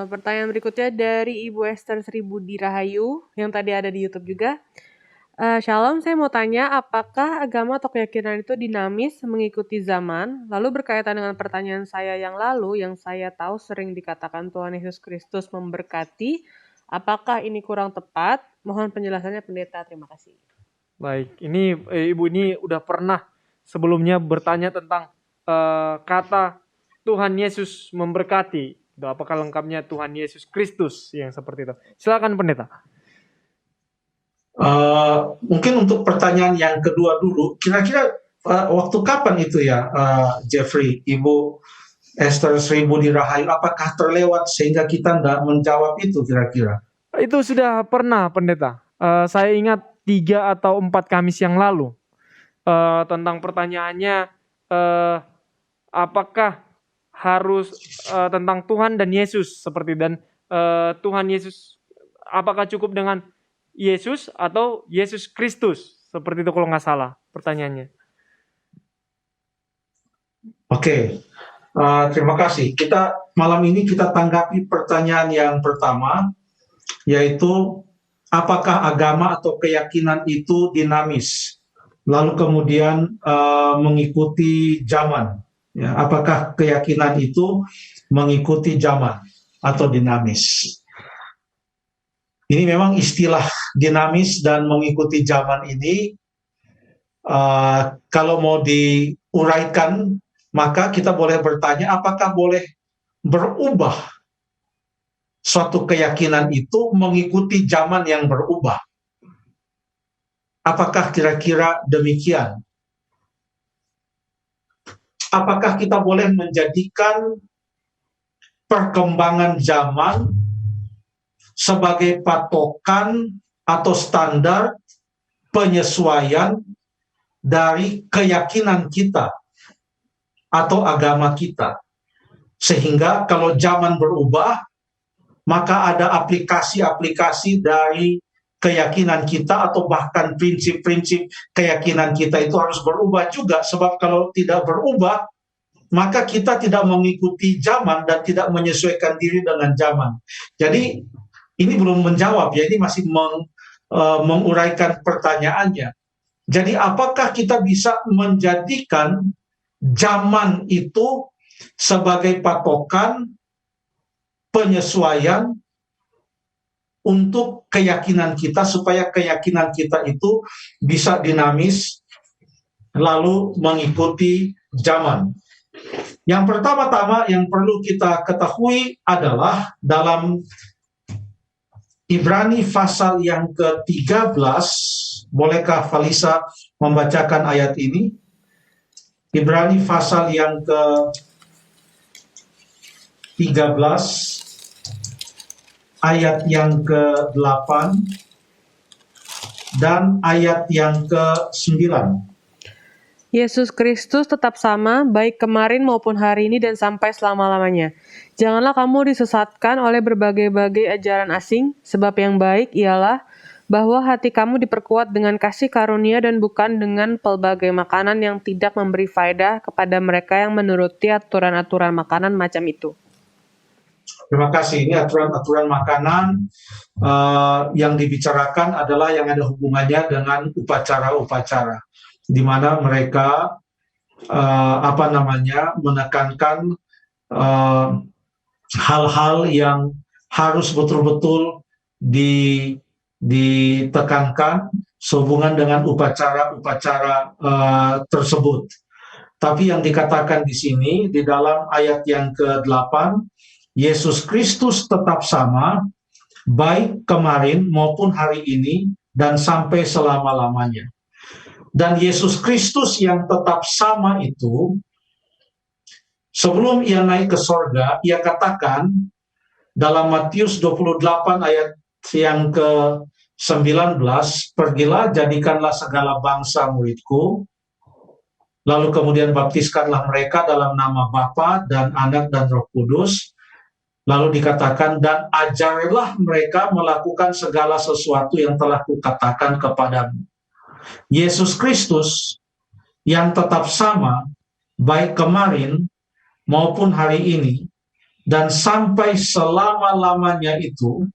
Pertanyaan berikutnya dari Ibu Esther Seribu Dirahayu yang tadi ada di YouTube juga. Shalom, saya mau tanya, apakah agama atau keyakinan itu dinamis mengikuti zaman? Lalu berkaitan dengan pertanyaan saya yang lalu, yang saya tahu sering dikatakan Tuhan Yesus Kristus memberkati, apakah ini kurang tepat? Mohon penjelasannya Pendeta, terima kasih. Baik, ini Ibu ini udah pernah sebelumnya bertanya tentang kata Tuhan Yesus memberkati. Apakah lengkapnya Tuhan Yesus Kristus yang seperti itu? Silakan Pendeta. Mungkin untuk pertanyaan yang kedua dulu, kira-kira waktu kapan itu ya, Jeffrey, Ibu Esther Seribu Dirahayu, apakah terlewat sehingga kita tidak menjawab itu kira-kira? Itu sudah pernah Pendeta. Saya ingat 3 atau 4 Kamis yang lalu tentang pertanyaannya apakah harus tentang Tuhan dan Yesus seperti dan Tuhan Yesus apakah cukup dengan Yesus atau Yesus Kristus seperti itu kalau nggak salah pertanyaannya. Oke, terima kasih. Malam ini kita tanggapi pertanyaan yang pertama, yaitu apakah agama atau keyakinan itu dinamis, lalu kemudian mengikuti zaman. Ya, apakah keyakinan itu mengikuti zaman atau dinamis? Ini memang istilah dinamis dan mengikuti zaman ini, kalau mau diuraikan, maka kita boleh bertanya apakah boleh berubah suatu keyakinan itu mengikuti zaman yang berubah. Apakah kira-kira demikian? Apakah kita boleh menjadikan perkembangan zaman sebagai patokan atau standar penyesuaian dari keyakinan kita atau agama kita? Sehingga kalau zaman berubah, maka ada aplikasi-aplikasi dari keyakinan kita atau bahkan prinsip-prinsip keyakinan kita itu harus berubah juga. Sebab kalau tidak berubah, maka kita tidak mengikuti zaman dan tidak menyesuaikan diri dengan zaman. Jadi ini belum menjawab ya, ini masih menguraikan pertanyaannya. Jadi apakah kita bisa menjadikan zaman itu sebagai patokan penyesuaian untuk keyakinan kita supaya keyakinan kita itu bisa dinamis lalu mengikuti zaman. Yang pertama-tama yang perlu kita ketahui adalah dalam Ibrani pasal yang ke-13, bolehkah Falisa membacakan ayat ini? Ibrani pasal yang ke-13 ayat yang ke-8 dan ayat yang ke-9. Yesus Kristus tetap sama, baik kemarin maupun hari ini dan sampai selama-lamanya. Janganlah kamu disesatkan oleh berbagai-bagai ajaran asing, sebab yang baik ialah bahwa hati kamu diperkuat dengan kasih karunia dan bukan dengan pelbagai makanan yang tidak memberi faedah kepada mereka yang menuruti aturan-aturan makanan macam itu. Terima kasih. Ini aturan-aturan makanan yang dibicarakan adalah yang ada hubungannya dengan upacara-upacara, di mana mereka menekankan hal-hal yang harus betul-betul ditekankan sehubungan dengan upacara-upacara tersebut. Tapi yang dikatakan di sini di dalam ayat yang ke-8, Yesus Kristus tetap sama, baik kemarin maupun hari ini dan sampai selama-lamanya. Dan Yesus Kristus yang tetap sama itu, sebelum ia naik ke sorga, ia katakan dalam Matius 28 ayat yang ke-19, pergilah jadikanlah segala bangsa muridku, lalu kemudian baptiskanlah mereka dalam nama Bapa dan Anak dan Roh Kudus, lalu dikatakan dan ajarilah mereka melakukan segala sesuatu yang telah kukatakan kepadamu. Yesus Kristus yang tetap sama, baik kemarin maupun hari ini, dan sampai selama-lamanya itu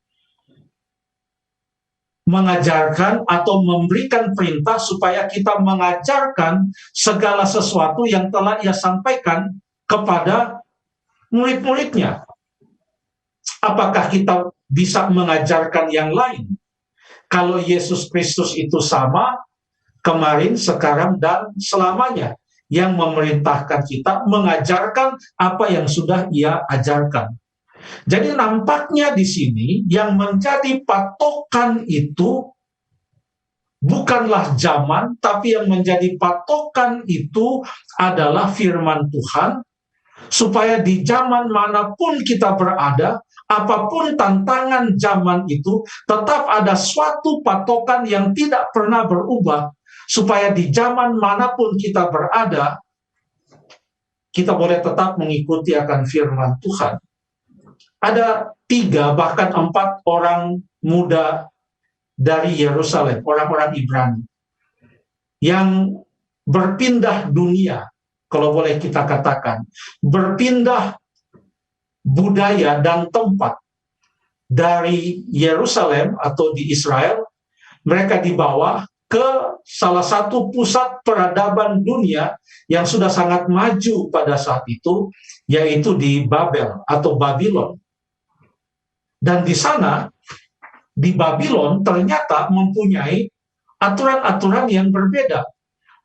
mengajarkan atau memberikan perintah supaya kita mengajarkan segala sesuatu yang telah Ia sampaikan kepada murid-muridnya. Apakah kita bisa mengajarkan yang lain? Kalau Yesus Kristus itu sama, kemarin, sekarang, dan selamanya, yang memerintahkan kita mengajarkan apa yang sudah Ia ajarkan. Jadi nampaknya di sini yang menjadi patokan itu bukanlah zaman, tapi yang menjadi patokan itu adalah firman Tuhan, supaya di zaman manapun kita berada, apapun tantangan zaman itu, tetap ada suatu patokan yang tidak pernah berubah, supaya di zaman manapun kita berada, kita boleh tetap mengikuti akan firman Tuhan. Ada 3 bahkan 4 orang muda dari Yerusalem, orang-orang Ibrani, yang berpindah dunia, kalau boleh kita katakan, berpindah budaya dan tempat dari Yerusalem atau di Israel, mereka dibawa ke salah satu pusat peradaban dunia yang sudah sangat maju pada saat itu, yaitu di Babel atau Babylon. Dan di sana, di Babylon ternyata mempunyai aturan-aturan yang berbeda.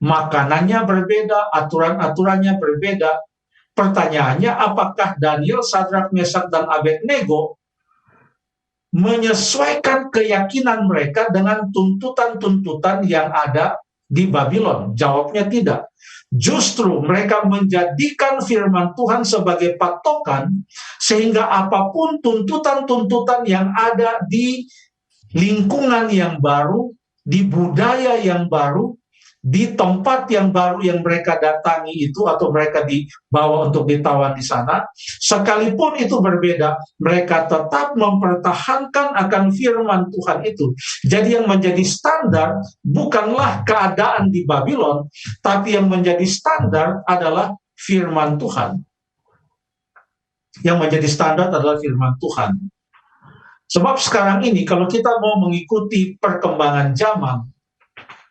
Makanannya berbeda, aturan-aturannya berbeda. Pertanyaannya, apakah Daniel, Sadrak, Mesak, dan Abednego menyesuaikan keyakinan mereka dengan tuntutan-tuntutan yang ada di Babylon? Jawabnya tidak. Justru mereka menjadikan firman Tuhan sebagai patokan, sehingga apapun tuntutan-tuntutan yang ada di lingkungan yang baru, di budaya yang baru, di tempat yang baru yang mereka datangi itu, atau mereka dibawa untuk ditawan di sana, sekalipun itu berbeda, mereka tetap mempertahankan akan firman Tuhan itu. Jadi yang menjadi standar bukanlah keadaan di Babylon, tapi yang menjadi standar adalah firman Tuhan. Yang menjadi standar adalah firman Tuhan. Sebab sekarang ini kalau kita mau mengikuti perkembangan zaman,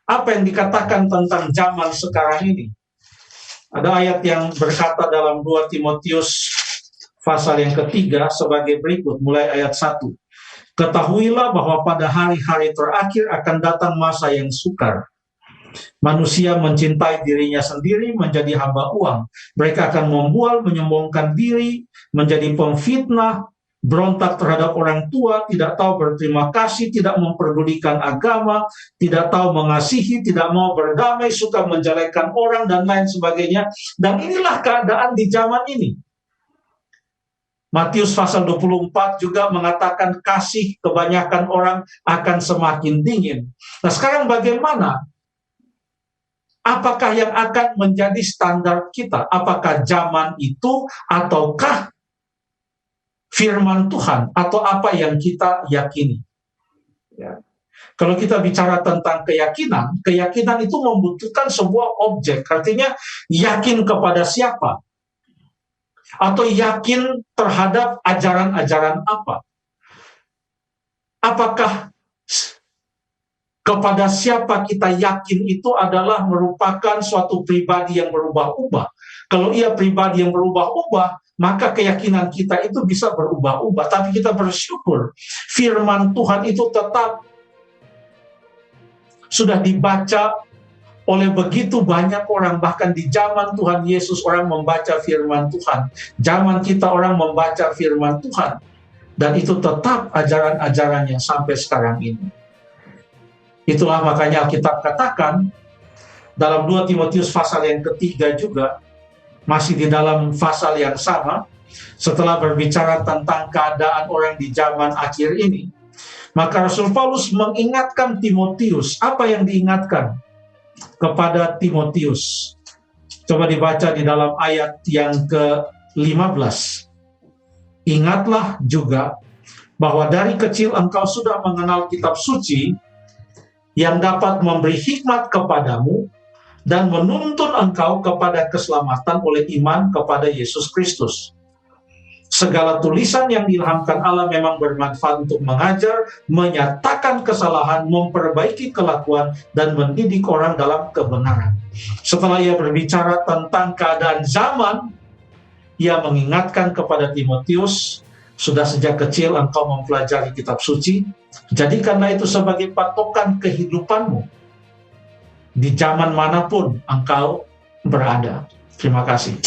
apa yang dikatakan tentang zaman sekarang ini? Ada ayat yang berkata dalam 2 Timotius pasal yang ketiga sebagai berikut, mulai ayat 1. Ketahuilah bahwa pada hari-hari terakhir akan datang masa yang sukar. Manusia mencintai dirinya sendiri, menjadi hamba uang. Mereka akan membual, menyombongkan diri, menjadi pemfitnah, berontak terhadap orang tua, tidak tahu berterima kasih, tidak memperdulikan agama, tidak tahu mengasihi, tidak mau berdamai, suka menjelekkan orang, dan lain sebagainya. Dan inilah keadaan di zaman ini. Matius pasal 24 juga mengatakan kasih kebanyakan orang akan semakin dingin. Nah sekarang bagaimana? Apakah yang akan menjadi standar kita? Apakah zaman itu ataukah firman Tuhan, atau apa yang kita yakini? Ya. Kalau kita bicara tentang keyakinan, keyakinan itu membutuhkan sebuah objek. Artinya yakin kepada siapa? Atau yakin terhadap ajaran-ajaran apa? Apakah kepada siapa kita yakin itu adalah merupakan suatu pribadi yang berubah-ubah? Kalau ia pribadi yang berubah-ubah, maka keyakinan kita itu bisa berubah-ubah. Tapi kita bersyukur firman Tuhan itu tetap sudah dibaca oleh begitu banyak orang. Bahkan di zaman Tuhan Yesus orang membaca firman Tuhan. Zaman kita orang membaca firman Tuhan. Dan itu tetap ajaran-ajarannya sampai sekarang ini. Itulah makanya Alkitab katakan dalam 2 Timotius pasal yang ketiga juga, masih di dalam pasal yang sama, setelah berbicara tentang keadaan orang di zaman akhir ini, maka Rasul Paulus mengingatkan Timotius. Apa yang diingatkan kepada Timotius? Coba dibaca di dalam ayat yang ke-15. Ingatlah juga bahwa dari kecil engkau sudah mengenal kitab suci yang dapat memberi hikmat kepadamu dan menuntun engkau kepada keselamatan oleh iman kepada Yesus Kristus. Segala tulisan yang diilhamkan Allah memang bermanfaat untuk mengajar, menyatakan kesalahan, memperbaiki kelakuan, dan mendidik orang dalam kebenaran. Setelah ia berbicara tentang keadaan zaman, ia mengingatkan kepada Timotius, sudah sejak kecil engkau mempelajari kitab suci, jadikanlah itu sebagai patokan kehidupanmu di zaman manapun engkau berada. Terima kasih.